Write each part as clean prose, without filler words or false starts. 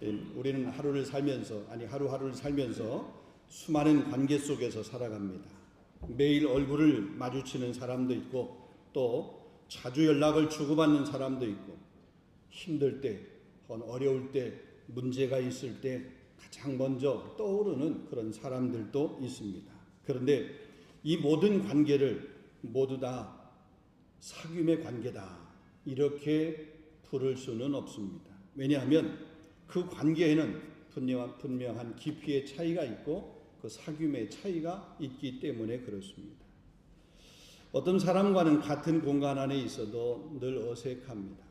우리는 하루하루를 살면서 수많은 관계 속에서 살아갑니다. 매일 얼굴을 마주치는 사람도 있고 또 자주 연락을 주고받는 사람도 있고 힘들 때, 어려울 때, 문제가 있을 때 가장 먼저 떠오르는 그런 사람들도 있습니다. 그런데 이 모든 관계를 모두 다 사귐의 관계다 이렇게 부를 수는 없습니다. 왜냐하면 그 관계에는 분명한 깊이의 차이가 있고 그 사귐의 차이가 있기 때문에 그렇습니다. 어떤 사람과는 같은 공간 안에 있어도 늘 어색합니다.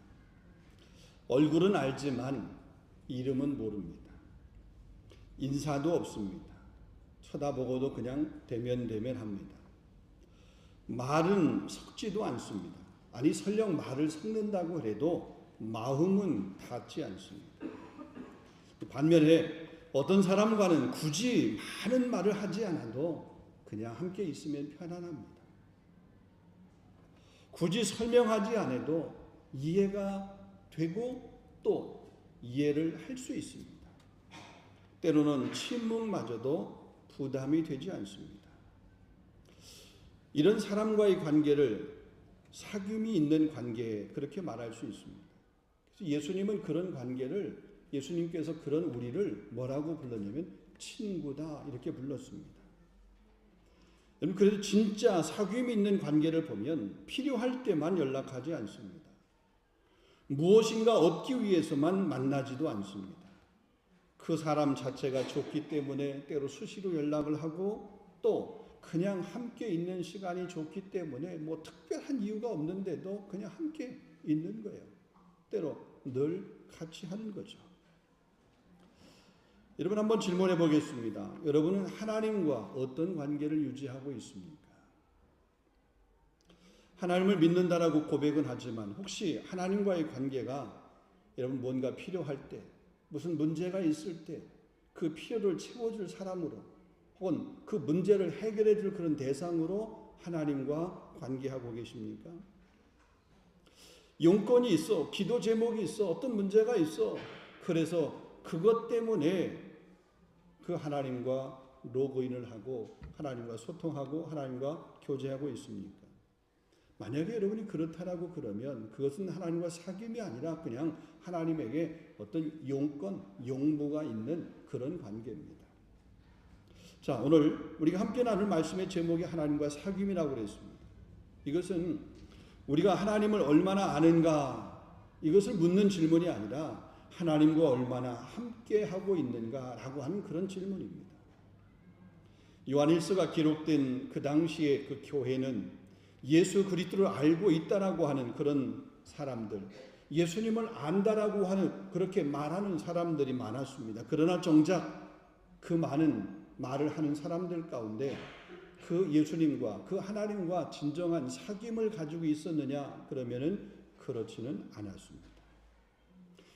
얼굴은 알지만 이름은 모릅니다. 인사도 없습니다. 쳐다보고도 그냥 대면합니다. 말은 섞지도 않습니다. 아니 설령 말을 섞는다고 해도 마음은 닿지 않습니다. 반면에 어떤 사람과는 굳이 많은 말을 하지 않아도 그냥 함께 있으면 편안합니다. 굳이 설명하지 않아도 이해가 되고 또 이해를 할 수 있습니다. 때로는 침묵마저도 부담이 되지 않습니다. 이런 사람과의 관계를 사귐이 있는 관계 그렇게 말할 수 있습니다. 그래서 예수님은 그런 관계를 예수님께서 그런 우리를 뭐라고 불렀냐면 친구다 이렇게 불렀습니다. 여러분 그래서 진짜 사귐이 있는 관계를 보면 필요할 때만 연락하지 않습니다. 무엇인가 얻기 위해서만 만나지도 않습니다. 그 사람 자체가 좋기 때문에 때로 수시로 연락을 하고 또 그냥 함께 있는 시간이 좋기 때문에 뭐 특별한 이유가 없는데도 그냥 함께 있는 거예요. 때로 늘 같이 하는 거죠. 여러분 한번 질문해 보겠습니다. 여러분은 하나님과 어떤 관계를 유지하고 있습니까? 하나님을 믿는다라고 고백은 하지만 혹시 하나님과의 관계가 여러분 뭔가 필요할 때 무슨 문제가 있을 때 그 필요를 채워줄 사람으로 혹은 그 문제를 해결해 줄 그런 대상으로 하나님과 관계하고 계십니까? 용건이 있어, 기도 제목이 있어, 어떤 문제가 있어. 그래서 그것 때문에 그 하나님과 로그인을 하고 하나님과 소통하고 하나님과 교제하고 있습니까? 만약에 여러분이 그렇다라고 그러면 그것은 하나님과 사귐이 아니라 그냥 하나님에게 어떤 용건, 용무가 있는 그런 관계입니다. 자, 오늘 우리가 함께 나눌 말씀의 제목이 하나님과 사귐이라고 그랬습니다. 이것은 우리가 하나님을 얼마나 아는가 이것을 묻는 질문이 아니라 하나님과 얼마나 함께하고 있는가라고 하는 그런 질문입니다. 요한일서가 기록된 그 당시에 그 교회는 예수 그리스도를 알고 있다라고 하는 그런 사람들, 예수님을 안다라고 하는 그렇게 말하는 사람들이 많았습니다. 그러나 정작 그 많은 말을 하는 사람들 가운데 그 예수님과 그 하나님과 진정한 사귐을 가지고 있었느냐 그러면은 그렇지는 않았습니다.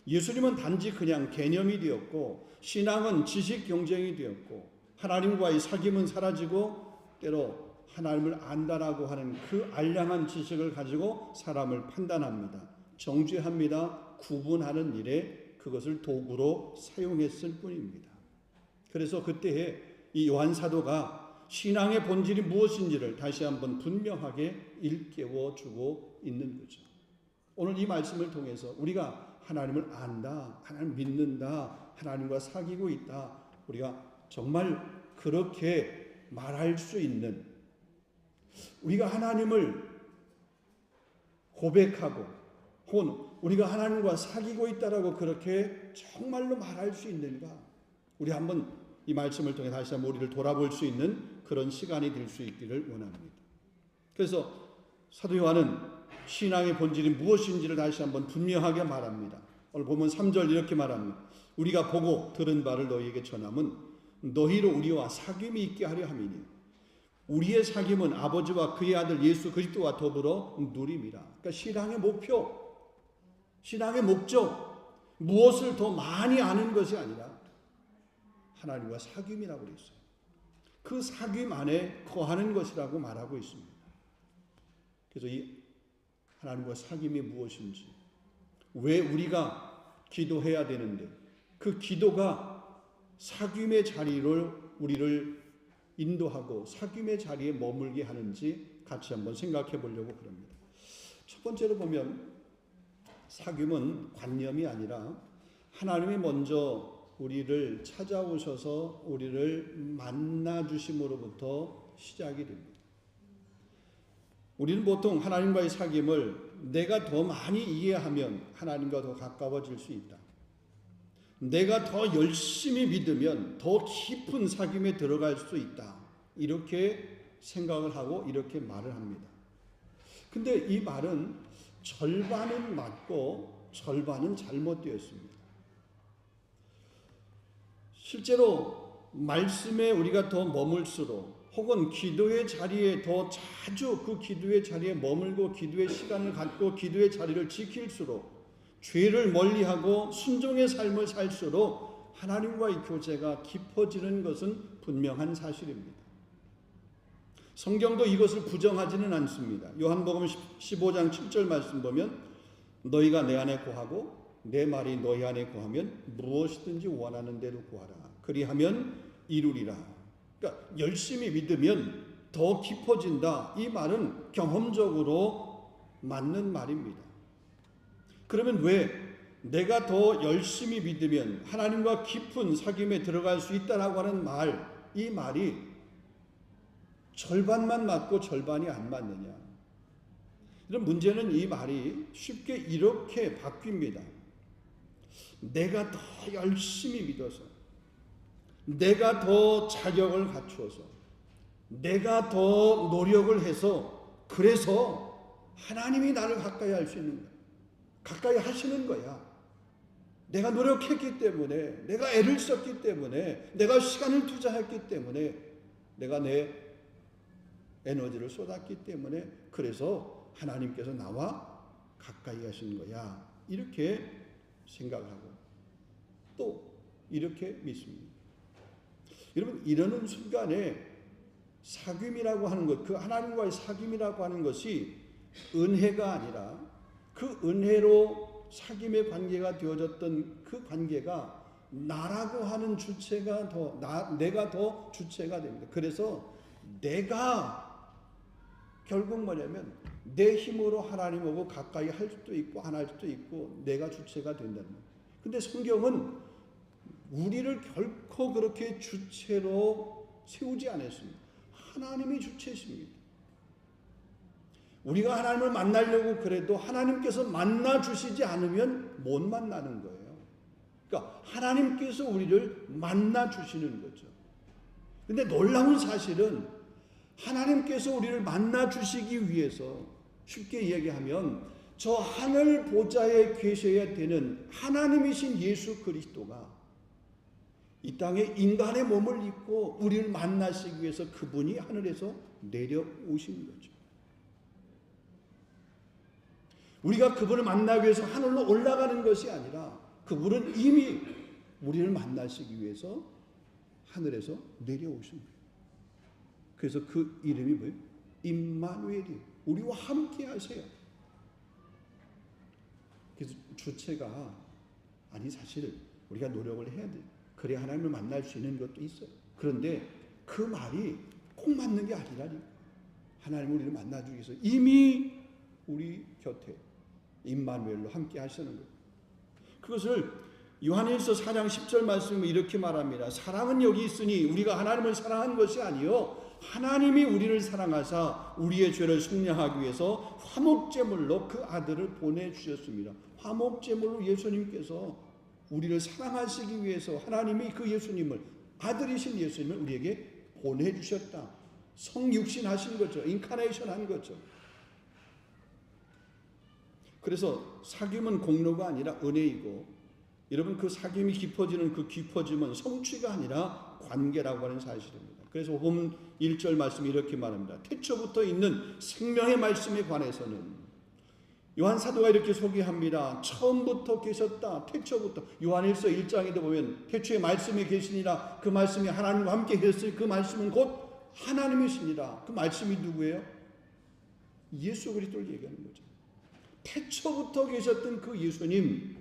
예수님은 단지 그냥 개념이 되었고 신앙은 지식 경쟁이 되었고 하나님과의 사귐은 사라지고 때로 하나님을 안다라고 하는 그 알량한 지식을 가지고 사람을 판단합니다. 정죄합니다. 구분하는 일에 그것을 도구로 사용했을 뿐입니다. 그래서 그때에 이 요한 사도가 신앙의 본질이 무엇인지를 다시 한번 분명하게 일깨워 주고 있는 거죠. 오늘 이 말씀을 통해서 우리가 하나님을 안다, 하나님을 믿는다, 하나님과 사귀고 있다, 우리가 정말 그렇게 말할 수 있는 우리가 하나님을 고백하고 혹은 우리가 하나님과 사귀고 있다라고 그렇게 정말로 말할 수 있는가? 우리 한번 이 말씀을 통해 다시 한번 우리를 돌아볼 수 있는 그런 시간이 될 수 있기를 원합니다. 그래서 사도 요한은 신앙의 본질이 무엇인지를 다시 한번 분명하게 말합니다. 오늘 보면 3절 이렇게 말합니다. 우리가 보고 들은 바를 너희에게 전함은 너희로 우리와 사귐이 있게 하려 함이니 우리의 사귐은 아버지와 그의 아들 예수 그리스도와 더불어 누림이라. 그러니까 신앙의 목표, 신앙의 목적, 무엇을 더 많이 아는 것이 아니라 하나님과 사귐이라고 그랬어요. 그 사귐 안에 거하는 것이라고 말하고 있습니다. 그래서 이 하나님과 사귐이 무엇인지, 왜 우리가 기도해야 되는데, 그 기도가 사귐의 자리를 우리를 인도하고 사귐의 자리에 머물게 하는지 같이 한번 생각해 보려고 그럽니다. 첫 번째로 보면 사귐은 관념이 아니라 하나님이 먼저 우리를 찾아오셔서 우리를 만나 주심으로부터 시작이 됩니다. 우리는 보통 하나님과의 사귐을 내가 더 많이 이해하면 하나님과 더 가까워질 수 있다. 내가 더 열심히 믿으면 더 깊은 사귐에 들어갈 수 있다. 이렇게 생각을 하고 이렇게 말을 합니다. 근데 이 말은 절반은 맞고 절반은 잘못되었습니다. 실제로 말씀에 우리가 더 머물수록 혹은 기도의 자리에 더 자주 그 기도의 자리에 머물고 기도의 시간을 갖고 기도의 자리를 지킬수록 죄를 멀리하고 순종의 삶을 살수록 하나님과의 교제가 깊어지는 것은 분명한 사실입니다. 성경도 이것을 부정하지는 않습니다. 요한복음 15장 7절 말씀 보면 너희가 내 안에 거하고 내 말이 너희 안에 거하면 무엇이든지 원하는 대로 구하라. 그리하면 이루리라. 그러니까 열심히 믿으면 더 깊어진다. 이 말은 경험적으로 맞는 말입니다. 그러면 왜 내가 더 열심히 믿으면 하나님과 깊은 사귐에 들어갈 수 있다라고 하는 말, 이 말이 절반만 맞고 절반이 안 맞느냐? 이런 문제는 이 말이 쉽게 이렇게 바뀝니다. 내가 더 열심히 믿어서, 내가 더 자격을 갖추어서, 내가 더 노력을 해서, 그래서 하나님이 나를 가까이 할 수 있는 거야. 가까이 하시는 거야. 내가 노력했기 때문에, 내가 애를 썼기 때문에, 내가 시간을 투자했기 때문에, 내가 내 에너지를 쏟았기 때문에, 그래서 하나님께서 나와 가까이 하시는 거야. 이렇게 생각하고 또 이렇게 믿습니다. 여러분, 이러는 순간에 사귐이라고 하는 것, 그 하나님과의 사귐이라고 하는 것이 은혜가 아니라 그 은혜로 사귐의 관계가 되어졌던 그 관계가 나라고 하는 주체가 내가 더 주체가 됩니다. 그래서 내가 결국 뭐냐면 내 힘으로 하나님하고 가까이 할 수도 있고 안 할 수도 있고 내가 주체가 된다는 거예요. 근데 성경은 우리를 결코 그렇게 주체로 세우지 않았습니다. 하나님이 주체십니다. 우리가 하나님을 만나려고 그래도 하나님께서 만나 주시지 않으면 못 만나는 거예요. 그러니까 하나님께서 우리를 만나 주시는 거죠. 근데 놀라운 사실은 하나님께서 우리를 만나 주시기 위해서 쉽게 얘기하면 저 하늘 보좌에 계셔야 되는 하나님이신 예수 그리스도가 이 땅에 인간의 몸을 입고 우리를 만나시기 위해서 그분이 하늘에서 내려오신 거죠. 우리가 그분을 만나기 위해서 하늘로 올라가는 것이 아니라 그분은 이미 우리를 만나시기 위해서 하늘에서 내려오신 거예요. 그래서 그 이름이 뭐예요? 임마누엘이 우리와 함께 하세요. 그래서 주체가 아니 사실 우리가 노력을 해야 돼요. 그래야 하나님을 만날 수 있는 것도 있어요. 그런데 그 말이 꼭 맞는 게 아니라니. 하나님이 우리를 만나주기 위해서 이미 우리 곁에 임마누엘로 함께 하시는 거예요. 그것을 요한일서 4장 10절 말씀은 이렇게 말합니다. 사랑은 여기 있으니 우리가 하나님을 사랑한 것이 아니요 하나님이 우리를 사랑하사 우리의 죄를 속량하기 위해서 화목제물로 그 아들을 보내주셨습니다. 화목제물로 예수님께서 우리를 사랑하시기 위해서 하나님이 그 예수님을 아들이신 예수님을 우리에게 보내주셨다. 성육신하신 거죠. 인카네이션 한 거죠. 그래서 사귐은 공로가 아니라 은혜이고 여러분 그 사귐이 깊어지는 그 깊어짐은 성취가 아니라 관계라고 하는 사실입니다. 그래서 홈 1절 말씀이 이렇게 말합니다. 태초부터 있는 생명의 말씀에 관해서는 요한 사도가 이렇게 소개합니다. 처음부터 계셨다. 태초부터. 요한일서 1장에도 보면 태초에 말씀이 계시니라. 그 말씀이 하나님과 함께 계셨으니 그 말씀은 곧 하나님이시니라. 그 말씀이 누구예요? 예수 그리스도를 얘기하는 거죠. 태초부터 계셨던 그 예수님,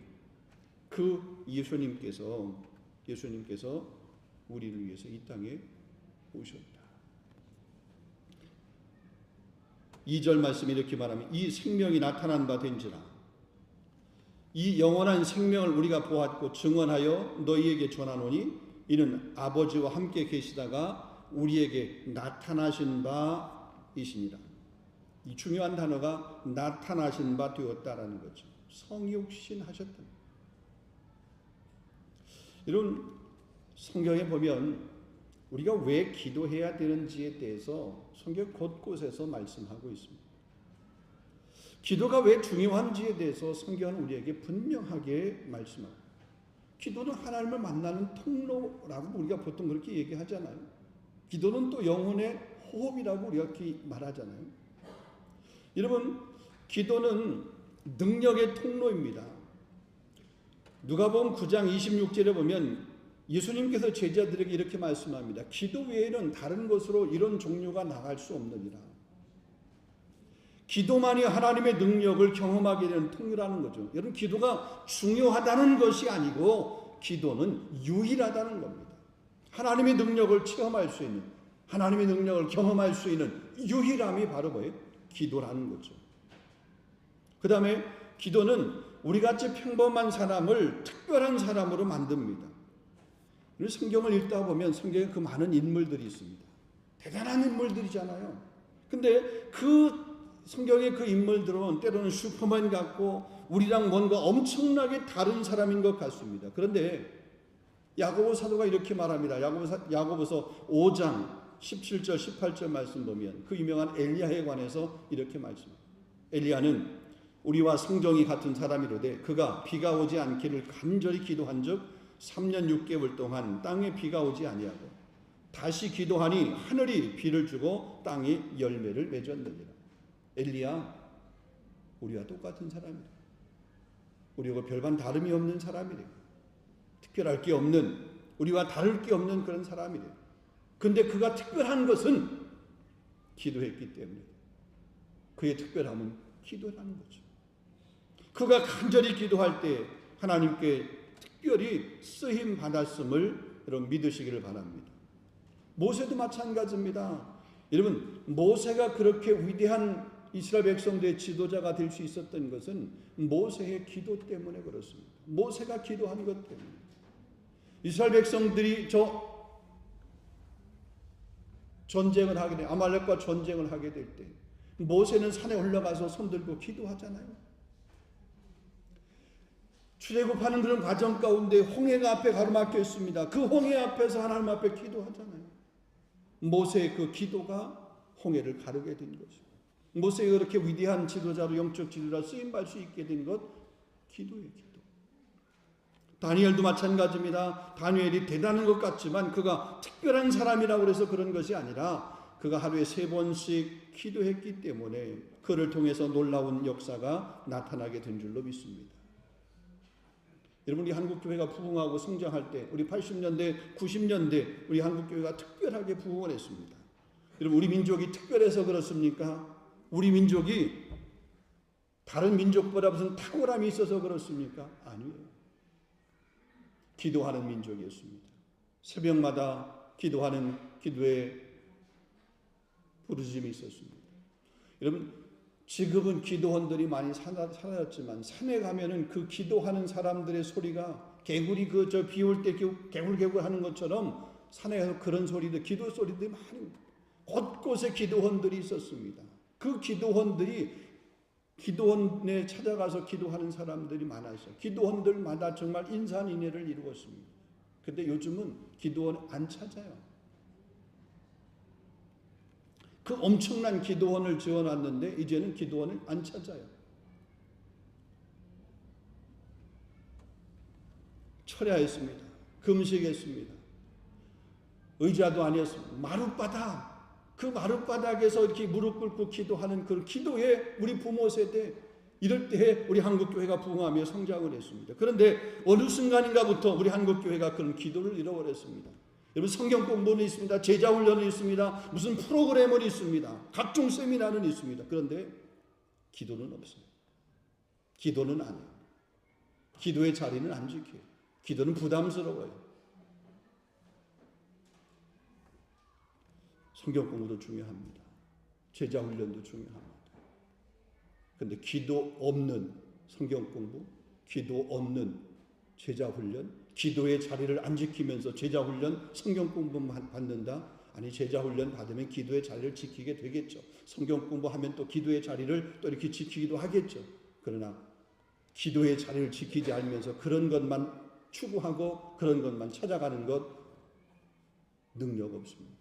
그 예수님께서 우리를 위해서 이 땅에 오셨다. 2절 말씀이 이렇게 말하면 이 생명이 나타난 바 된지라 이 영원한 생명을 우리가 보았고 증언하여 너희에게 전하노니 이는 아버지와 함께 계시다가 우리에게 나타나신 바이시니라. 이 중요한 단어가 나타나신 바 되었다라는 거죠. 성육신하셨다. 이런 성경에 보면 우리가 왜 기도해야 되는지에 대해서 성경 곳곳에서 말씀하고 있습니다. 기도가 왜 중요한지에 대해서 성경은 우리에게 분명하게 말씀합니다. 기도는 하나님을 만나는 통로라고 우리가 보통 그렇게 얘기하잖아요. 기도는 또 영혼의 호흡이라고 우리가 그렇게 말하잖아요. 여러분, 기도는 능력의 통로입니다. 누가복음 9장 26절에 보면 예수님께서 제자들에게 이렇게 말씀합니다. 기도 외에는 다른 것으로 이런 종류가 나갈 수 없느니라. 기도만이 하나님의 능력을 경험하게 되는 통로라는 거죠. 여러분, 기도가 중요하다는 것이 아니고 기도는 유일하다는 겁니다. 하나님의 능력을 체험할 수 있는, 하나님의 능력을 경험할 수 있는 유일함이 바로 뭐예요? 기도라는 거죠. 그 다음에 기도는 우리같이 평범한 사람을 특별한 사람으로 만듭니다. 성경을 읽다 보면 성경에 그 많은 인물들이 있습니다. 대단한 인물들이잖아요. 근데 그 성경의 그 인물들은 때로는 슈퍼맨 같고 우리랑 뭔가 엄청나게 다른 사람인 것 같습니다. 그런데 야고보 사도가 이렇게 말합니다. 야고보서 5장 17절 18절 말씀 보면 그 유명한 엘리야에 관해서 이렇게 말씀합니다. 엘리야는 우리와 성정이 같은 사람이로되 그가 비가 오지 않기를 간절히 기도한 적 3년 6개월 동안 땅에 비가 오지 아니하고 다시 기도하니 하늘이 비를 주고 땅이 열매를 맺었느니라. 엘리야 우리와 똑같은 사람이래. 우리하고 별반 다름이 없는 사람이래. 특별할 게 없는, 우리와 다를 게 없는 그런 사람이래. 근데 그가 특별한 것은 기도했기 때문에 그의 특별함은 기도라는 거죠. 그가 간절히 기도할 때 하나님께 특별히 쓰임 받았음을 여러분 믿으시기를 바랍니다. 모세도 마찬가지입니다. 여러분, 모세가 그렇게 위대한 이스라엘 백성들의 지도자가 될 수 있었던 것은 모세의 기도 때문에 그렇습니다. 모세가 기도한 것 때문에. 이스라엘 백성들이 전쟁을 하게 돼, 아말렉과 전쟁을 하게 될 때 모세는 산에 올라가서 손들고 기도하잖아요. 출애굽하는 그런 과정 가운데 홍해가 앞에 가로막혀 있습니다. 그 홍해 앞에서 하나님 앞에 기도하잖아요. 모세의 그 기도가 홍해를 가르게 된 거죠. 모세가 그렇게 위대한 지도자로, 영적 지도자로 쓰임받을 수 있게 된 것, 기도예요. 기도. 다니엘도 마찬가지입니다. 다니엘이 대단한 것 같지만 그가 특별한 사람이라고 해서 그런 것이 아니라 그가 하루에 3번씩 기도했기 때문에 그를 통해서 놀라운 역사가 나타나게 된 줄로 믿습니다. 여러분, 우리 한국교회가 부흥하고 성장할 때 우리 80년대, 90년대 우리 한국교회가 특별하게 부흥을 했습니다. 여러분, 우리 민족이 특별해서 그렇습니까? 우리 민족이 다른 민족보다 무슨 탁월함이 있어서 그렇습니까? 아니에요. 기도하는 민족이었습니다. 새벽마다 기도하는 기도의 부르짖음이 있었습니다. 여러분, 지금은 기도원들이 많이 사라졌지만 산에 가면은 그 기도하는 사람들의 소리가 개구리 비 올 때 개굴개굴 하는 것처럼 산에 가서 그런 소리들, 기도 소리들이 많이 곳곳에 기도원들이 있었습니다. 그 기도원에 찾아가서 기도하는 사람들이 많았어요. 기도원들마다 정말 인산인해를 이루었습니다. 근데 요즘은 기도원 안 찾아요. 그 엄청난 기도원을 지어놨는데 이제는 기도원을 안 찾아요. 철야했습니다. 금식했습니다. 의자도 아니었습니다. 마룻바닥, 그 마룻바닥에서 이렇게 무릎 꿇고 기도하는 그 기도에 우리 부모 세대, 이럴 때 우리 한국교회가 부흥하며 성장을 했습니다. 그런데 어느 순간인가부터 우리 한국교회가 그런 기도를 잃어버렸습니다. 여러분, 성경 공부는 있습니다. 제자 훈련은 있습니다. 무슨 프로그램은 있습니다. 각종 세미나는 있습니다. 그런데 기도는 없어요. 기도는 안 해요. 기도의 자리는 안 지켜요. 기도는 부담스러워요. 성경 공부도 중요합니다. 제자 훈련도 중요합니다. 근데 기도 없는 성경 공부, 기도 없는 제자 훈련, 기도의 자리를 안 지키면서 제자 훈련, 성경 공부만 받는다? 아니, 제자 훈련 받으면 기도의 자리를 지키게 되겠죠. 성경 공부하면 또 기도의 자리를 또 이렇게 지키기도 하겠죠. 그러나 기도의 자리를 지키지 않으면서 그런 것만 추구하고 그런 것만 찾아가는 것, 능력 없습니다.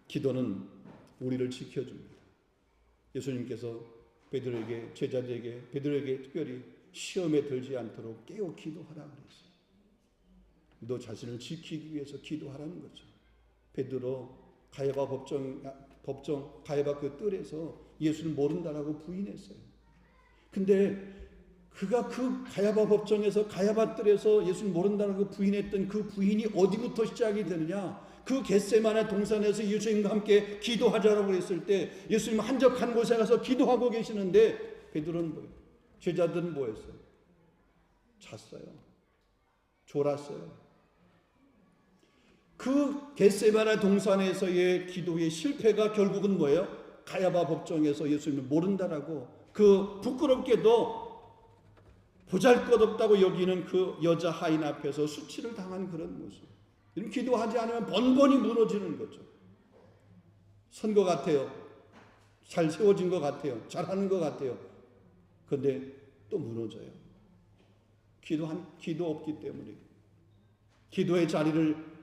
기도는 우리를 지켜줍니다. 예수님께서 베드로에게, 제자들에게, 베드로에게 특별히 시험에 들지 않도록 깨어 기도하라 그랬어요. 너 자신을 지키기 위해서 기도하라는 거죠. 베드로 가야바 가야바 그 뜰에서 예수를 모른다라고 부인했어요. 근데 그가 그 가야바 법정에서, 가야바 뜰에서 예수를 모른다라고 부인했던 그 부인이 어디부터 시작이 되느냐? 그 겟세마네 동산에서 예수님과 함께 기도하자라고 했을 때 예수님 한적한 곳에 가서 기도하고 계시는데 베드로는 뭐예요? 제자들은 뭐 했어요? 잤어요. 졸았어요. 그 겟세마네 동산에서의 기도의 실패가 결국은 뭐예요? 가야바 법정에서 예수님을 모른다라고, 그 부끄럽게도 보잘것없다고 여기는 그 여자 하인 앞에서 수치를 당한 그런 모습. 이런 기도하지 않으면 번번이 무너지는 거죠. 선 것 같아요. 잘 세워진 것 같아요. 잘하는 것 같아요. 그런데 또 무너져요. 기도 없기 때문에, 기도의 자리를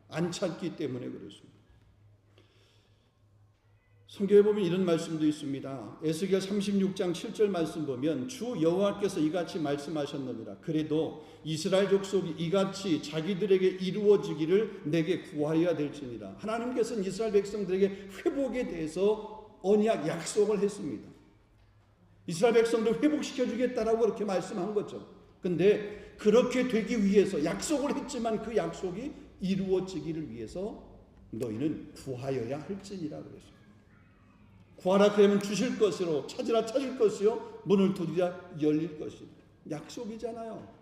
안 찾기 때문에 그렇습니다. 성경에 보면 이런 말씀도 있습니다. 에스겔 36장 7절 말씀 보면 주 여호와께서 이같이 말씀하셨느니라. 그래도 이스라엘 족속이 이같이 자기들에게 이루어지기를 내게 구하여야 될지니라. 하나님께서는 이스라엘 백성들에게 회복에 대해서 언약 약속을 했습니다. 이스라엘 백성들 회복시켜 주겠다라고 그렇게 말씀한 거죠. 근데 그렇게 되기 위해서 약속을 했지만 그 약속이 이루어지기를 위해서 너희는 구하여야 할지니라 그랬습니다. 구하라 그러면 주실 것이요, 찾으라 찾을 것이요, 문을 두드리라 열릴 것이요. 약속이잖아요.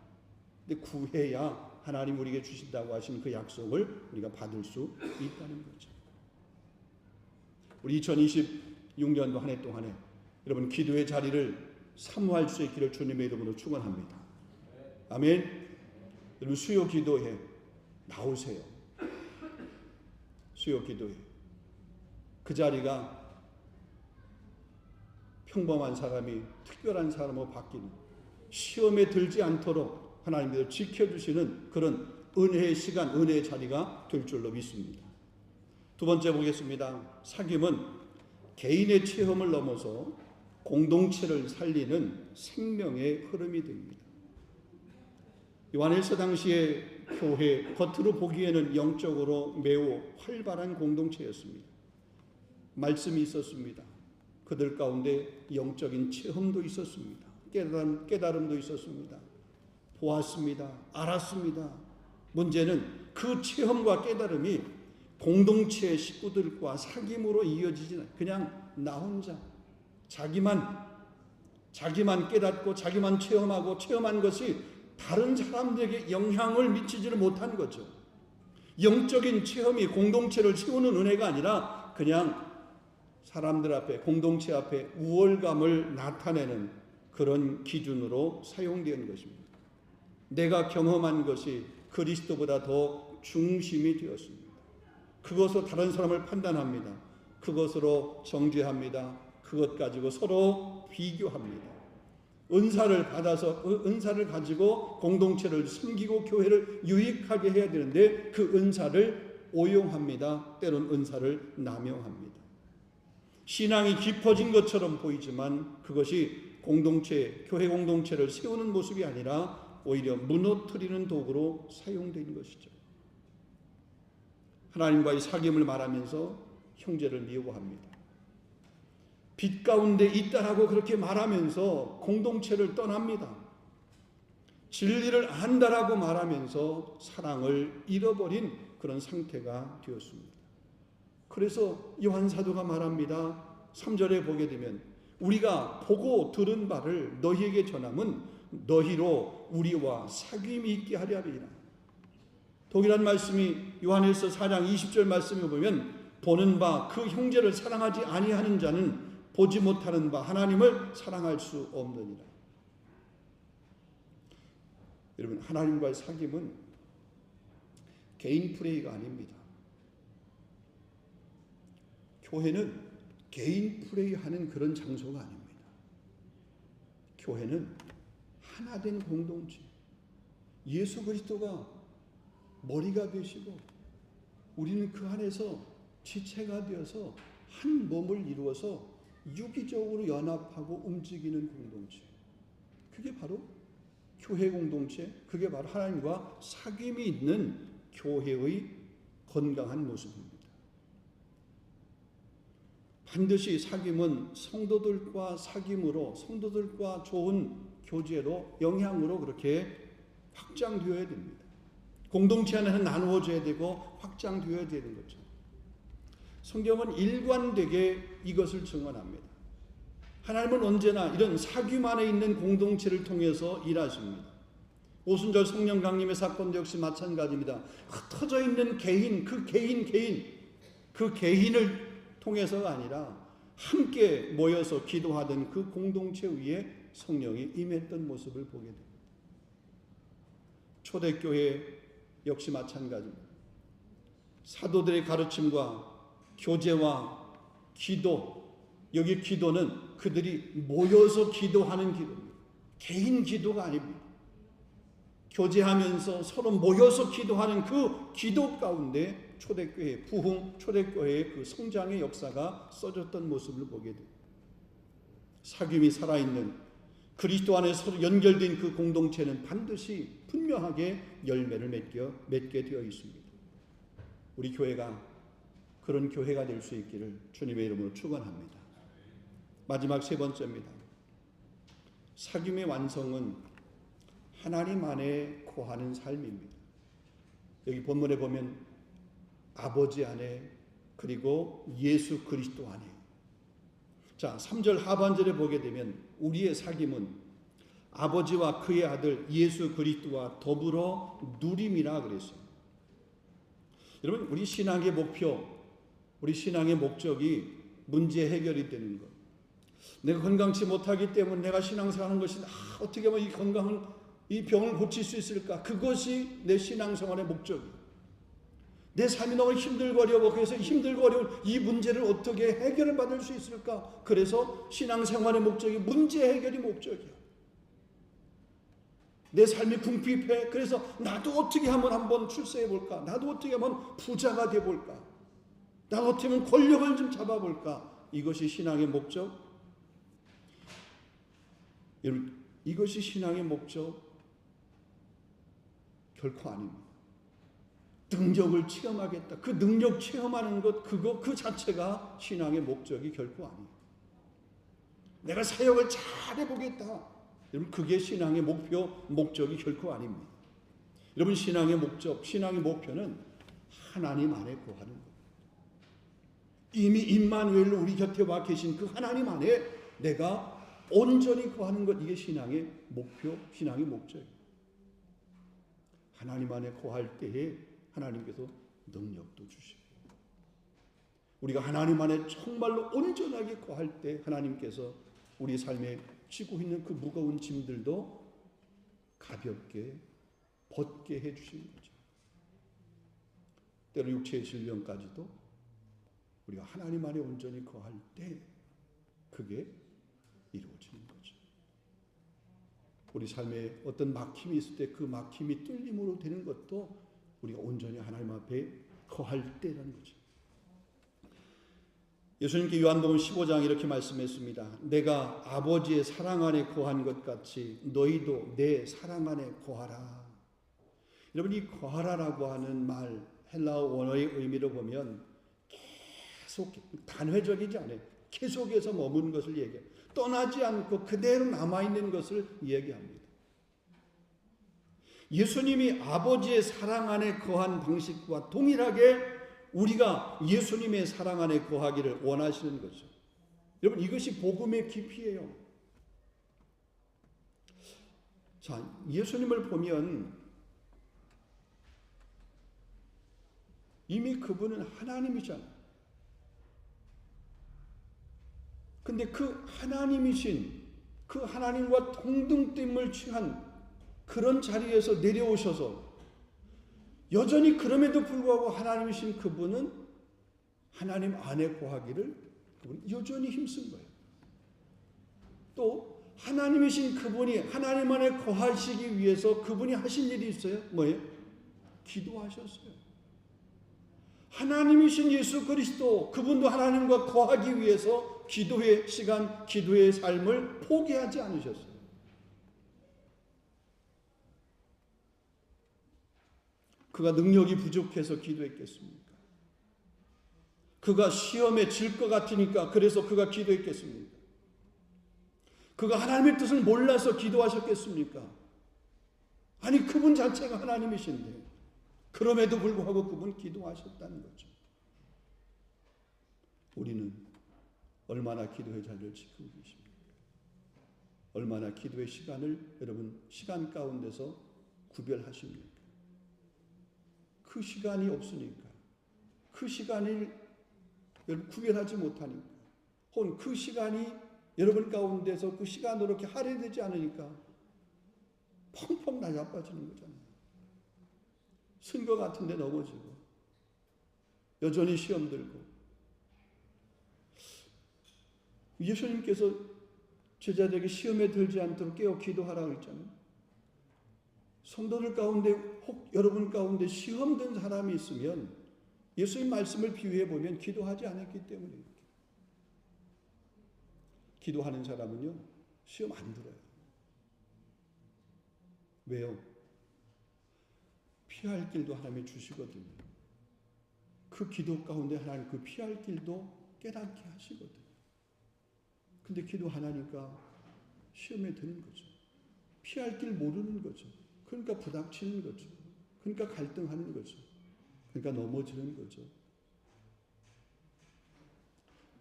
근데 구해야 하나님 우리에게 주신다고 하신 그 약속을 우리가 받을 수 있다는 거죠. 우리 2026년도 한 해 동안에 여러분 기도의 자리를 사모할 수 있기를 주님의 이름으로 축원합니다. 아멘. 여러분 수요 기도회 나오세요. 수요 기도회. 그 자리가 평범한 사람이 특별한 사람으로 바뀌는, 시험에 들지 않도록 하나님께서 지켜주시는 그런 은혜의 시간, 은혜의 자리가 될 줄로 믿습니다. 두 번째 보겠습니다. 사귐은 개인의 체험을 넘어서 공동체를 살리는 생명의 흐름이 됩니다. 요한 1서 당시의 교회, 겉으로 보기에는 영적으로 매우 활발한 공동체였습니다. 말씀이 있었습니다. 그들 가운데 영적인 체험도 있었습니다. 깨달음도 있었습니다. 보았습니다. 알았습니다. 문제는 그 체험과 깨달음이 공동체 식구들과 사귐으로 이어지지 않아요. 그냥 나 혼자 자기만 깨닫고 자기만 체험하고 체험한 것이 다른 사람들에게 영향을 미치지를 못한 거죠. 영적인 체험이 공동체를 세우는 은혜가 아니라 그냥 사람들 앞에, 공동체 앞에 우월감을 나타내는 그런 기준으로 사용되는 것입니다. 내가 경험한 것이 그리스도보다 더 중심이 되었습니다. 그것으로 다른 사람을 판단합니다. 그것으로 정죄합니다. 그것 가지고 서로 비교합니다. 은사를 받아서 은사를 가지고 공동체를 섬기고 교회를 유익하게 해야 되는데 그 은사를 오용합니다. 때론 은사를 남용합니다. 신앙이 깊어진 것처럼 보이지만 그것이 공동체, 교회 공동체를 세우는 모습이 아니라 오히려 무너뜨리는 도구로 사용된 것이죠. 하나님과의 사귐을 말하면서 형제를 미워합니다. 빛 가운데 있다라고 그렇게 말하면서 공동체를 떠납니다. 진리를 안다라고 말하면서 사랑을 잃어버린 그런 상태가 되었습니다. 그래서 요한 사도가 말합니다. 3절에 보게 되면 우리가 보고 들은 바를 너희에게 전함은 너희로 우리와 사귐이 있게 하려 함이라. 동일한 말씀이 요한일서 4장 20절 말씀에 보면 보는 바 그 형제를 사랑하지 아니하는 자는 보지 못하는 바 하나님을 사랑할 수 없느니라. 여러분, 하나님과의 사귐은 개인 플레이가 아닙니다. 교회는 개인 플레이하는 그런 장소가 아닙니다. 교회는 하나된 공동체, 예수 그리스도가 머리가 되시고 우리는 그 안에서 지체가 되어서 한 몸을 이루어서 유기적으로 연합하고 움직이는 공동체, 그게 바로 교회 공동체, 그게 바로 하나님과 사귐이 있는 교회의 건강한 모습입니다. 반드시 사귐은 성도들과 사귐으로, 성도들과 좋은 교제로, 영향으로 그렇게 확장되어야 됩니다. 공동체 안에는 나누어져야 되고 확장되어야 되는 거죠. 성경은 일관되게 이것을 증언합니다. 하나님은 언제나 이런 사귐 안에 있는 공동체를 통해서 일하십니다. 오순절 성령 강림의 사건도 역시 마찬가지입니다. 흩어져 있는 개인, 그 개인을 통해서가 아니라 함께 모여서 기도하던 그 공동체 위에 성령이 임했던 모습을 보게 됩니다. 초대교회 역시 마찬가지입니다. 사도들의 가르침과 교제와 기도, 여기 기도는 그들이 모여서 기도하는 기도입니다. 개인 기도가 아닙니다. 교제하면서 서로 모여서 기도하는 그 기도 가운데 초대교회, 부흥 초대교회의 그 성장의 역사가 써졌던 모습을 보게 됩니다. 사귐이 살아있는 그리스도 안에 서로 연결된 그 공동체는 반드시 분명하게 열매를 맺게 되어 있습니다. 우리 교회가 그런 교회가 될 수 있기를 주님의 이름으로 축원합니다. 마지막 세 번째입니다. 사귐의 완성은 하나님 안에 거하는 삶입니다. 여기 본문에 보면 아버지 안에, 그리고 예수 그리스도 안에. 자, 3절 하반절에 보게 되면 우리의 사귐은 아버지와 그의 아들 예수 그리스도와 더불어 누림이라 그랬어요. 여러분, 우리 신앙의 목표, 우리 신앙의 목적이 문제 해결이 되는 것. 내가 건강치 못하기 때문에 내가 신앙생활하는 것이 어떻게 하면 이 병을 고칠 수 있을까? 그것이 내 신앙생활의 목적이에요. 내 삶이 너무 힘들고 어려워. 그래서 힘들고 어려운 이 문제를 어떻게 해결을 받을 수 있을까? 그래서 신앙생활의 목적이 문제 해결이 목적이야. 내 삶이 궁핍해. 그래서 나도 어떻게 하면 한번 출세해 볼까? 나도 어떻게 하면 부자가 돼 볼까? 나도 어떻게 하면 권력을 좀 잡아볼까? 이것이 신앙의 목적? 여러분, 이것이 신앙의 목적? 결코 아닙니다. 능력을 체험하겠다. 그 능력 체험하는 것, 그 자체가 신앙의 목적이 결코 아니에요. 내가 사역을 잘 해보겠다. 여러분, 그게 신앙의 목적이 결코 아닙니다. 여러분, 신앙의 목적, 신앙의 목표는 하나님 안에 거하는 것. 이미 임마누엘로 우리 곁에 와 계신 그 하나님 안에 내가 온전히 거하는 것, 이게 신앙의 목표, 신앙의 목적이에요. 하나님 안에 거할 때에 하나님께서 능력도 주시고, 우리가 하나님 안에 정말로 온전하게 거할 때 하나님께서 우리 삶에 지고 있는 그 무거운 짐들도 가볍게 벗게 해주시는 거죠. 때로 육체의 질병까지도 우리가 하나님 안에 온전히 거할 때 그게 이루어지는 거죠. 우리 삶에 어떤 막힘이 있을 때 그 막힘이 뚫림으로 되는 것도 우리가 온전히 하나님 앞에 거할 때라는 거죠. 예수님께 요한복음 15장 이렇게 말씀했습니다. 내가 아버지의 사랑 안에 거한 것 같이 너희도 내 사랑 안에 거하라. 여러분, 이 거하라라고 하는 말, 헬라어 원어의 의미로 보면 계속 단회적이지 않아요. 계속해서 머무는 것을 얘기해요. 떠나지 않고 그대로 남아있는 것을 얘기합니다. 예수님이 아버지의 사랑 안에 거한 방식과 동일하게 우리가 예수님의 사랑 안에 거하기를 원하시는 거죠. 여러분, 이것이 복음의 깊이예요. 자, 예수님을 보면 이미 그분은 하나님이잖아요. 근데 그 하나님이신 그 하나님과 동등됨을 취한 그런 자리에서 내려오셔서 여전히 그럼에도 불구하고 하나님이신 그분은 하나님 안에 거하기를 그분은 여전히 힘쓴 거예요. 또 하나님이신 그분이 하나님 안에 거하시기 위해서 그분이 하신 일이 있어요. 뭐예요? 기도하셨어요. 하나님이신 예수 그리스도 그분도 하나님과 거하기 위해서 기도의 시간, 기도의 삶을 포기하지 않으셨어요. 그가 능력이 부족해서 기도했겠습니까? 그가 시험에 질 것 같으니까 그래서 그가 기도했겠습니까? 그가 하나님의 뜻을 몰라서 기도하셨겠습니까? 아니, 그분 자체가 하나님이신데 그럼에도 불구하고 그분 기도하셨다는 거죠. 우리는 얼마나 기도의 자리를 지키고 계십니까? 얼마나 기도의 시간을 여러분 시간 가운데서 구별하십니까? 그 시간이 없으니까, 그 시간을 여러분 구별하지 못하니까, 혹은 그 시간이 여러분 가운데서 그 시간으로 이렇게 할애되지 않으니까 펑펑 나자빠지는 거잖아요. 선거 같은 데 넘어지고 여전히 시험 들고. 예수님께서 제자들에게 시험에 들지 않도록 깨어 기도하라고 했잖아요. 성도들 가운데 혹 여러분 가운데 시험 든 사람이 있으면 예수님 말씀을 비유해 보면 기도하지 않았기 때문에 기도하는 사람은요 시험 안 들어요. 왜요? 피할 길도 하나님이 주시거든요. 그 기도 가운데 하나님 그 피할 길도 깨닫게 하시거든요. 근데 기도하나니까 시험에 드는 거죠. 피할 길 모르는 거죠. 그러니까 부닥치는 거죠. 그러니까 갈등하는 거죠. 그러니까 넘어지는 거죠.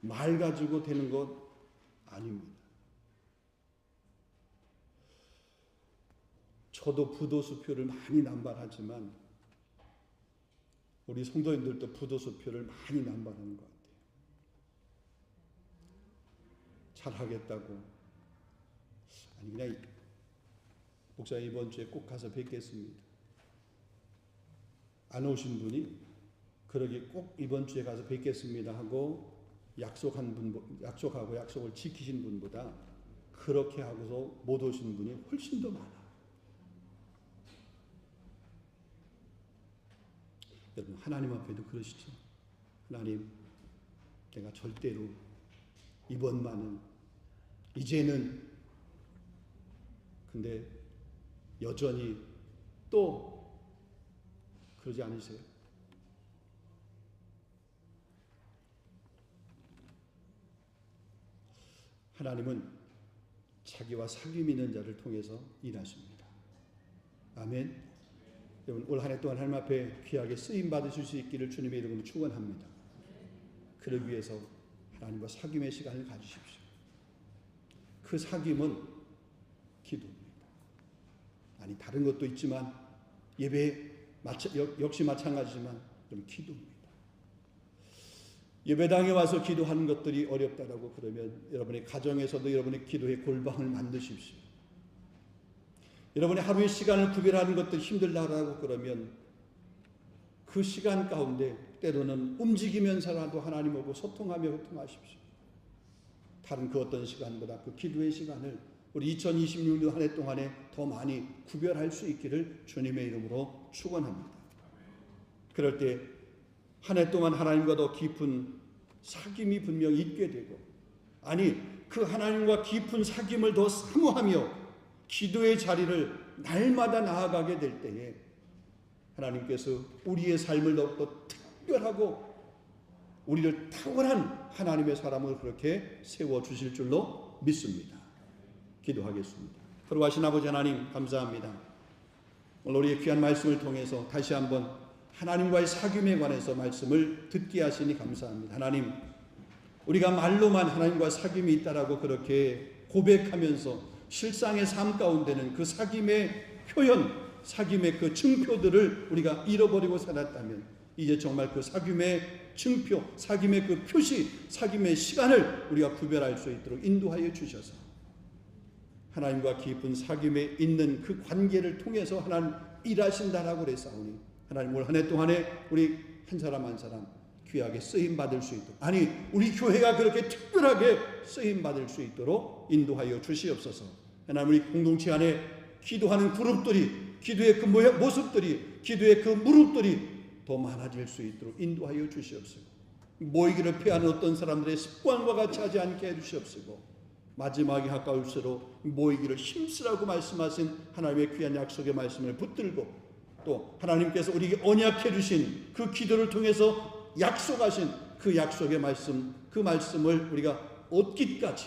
말 가지고 되는 것 아닙니다. 저도 부도수표를 많이 남발하지만 우리 성도님들도 부도수표를 많이 남발하는 것 같아요. 잘하겠다고. 아니 그냥 목사님 이번 주에 꼭 가서 뵙겠습니다. 안 오신 분이 그러게 꼭 이번 주에 가서 뵙겠습니다 하고 약속하고 약속을 지키신 분보다 그렇게 하고서 못 오신 분이 훨씬 더 많아. 여러분 하나님 앞에도 그러시죠. 하나님, 내가 절대로 이번만은 이제는, 근데 여전히 또 그러지 않으세요? 하나님은 자기와 사귐 있는 자를 통해서 일하십니다. 아멘. 여러분 올 한 해 동안 하나님 앞에 귀하게 쓰임 받으실 수 있기를 주님의 이름으로 축원합니다. 그러기 위해서 하나님과 사귐의 시간을 가지십시오. 그 사귐은 기도입니다. 아니 다른 것도 있지만 예배 역시 마찬가지지만 좀 기도입니다. 예배당에 와서 기도하는 것들이 어렵다라고 그러면 여러분의 가정에서도 여러분의 기도의 골방을 만드십시오. 여러분의 하루의 시간을 구별하는 것도 힘들다라고 그러면 그 시간 가운데 때로는 움직이면서라도 하나님하고 소통하며 소통하십시오. 다른 그 어떤 시간보다 그 기도의 시간을 우리 2026년 한 해 동안에 더 많이 구별할 수 있기를 주님의 이름으로 축원합니다. 그럴 때 한 해 동안 하나님과 더 깊은 사귐이 분명히 있게 되고, 아니 그 하나님과 깊은 사귐을 더 사모하며 기도의 자리를 날마다 나아가게 될 때에 하나님께서 우리의 삶을 더욱더 특별하고 우리를 탁월한 하나님의 사람을 그렇게 세워주실 줄로 믿습니다. 기도하겠습니다. 거룩하신 아버지 하나님 감사합니다. 오늘 우리의 귀한 말씀을 통해서 다시 한번 하나님과의 사귐에 관해서 말씀을 듣게 하시니 감사합니다. 하나님, 우리가 말로만 하나님과 사귐이 있다라고 그렇게 고백하면서 실상의 삶 가운데는 그 사귐의 표현, 사귐의 그 증표들을 우리가 잃어버리고 살았다면 이제 정말 그 사귐의 증표, 사귐의 그 표시, 사귐의 시간을 우리가 구별할 수 있도록 인도하여 주셔서 하나님과 깊은 사귐에 있는 그 관계를 통해서 하나님 일하신다라고 그랬사오니 하나님 올 한 해 동안에 우리 한 사람 한 사람 귀하게 쓰임받을 수 있도록, 아니 우리 교회가 그렇게 특별하게 쓰임받을 수 있도록 인도하여 주시옵소서. 하나님 우리 공동체 안에 기도하는 그룹들이, 기도의 그 모습들이, 기도의 그 무릎들이 더 많아질 수 있도록 인도하여 주시옵소서. 모이기를 피하는 어떤 사람들의 습관과 같이 하지 않게 해주시옵소서. 마지막에 가까울수록 모이기를 힘쓰라고 말씀하신 하나님의 귀한 약속의 말씀을 붙들고 또 하나님께서 우리에게 언약해 주신 그 기도를 통해서 약속하신 그 약속의 말씀, 그 말씀을 우리가 얻기까지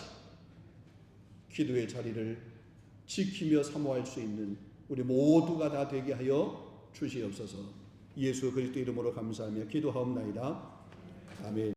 기도의 자리를 지키며 사모할 수 있는 우리 모두가 다 되게 하여 주시옵소서. 예수 그리스도 이름으로 감사하며 기도하옵나이다. 아멘.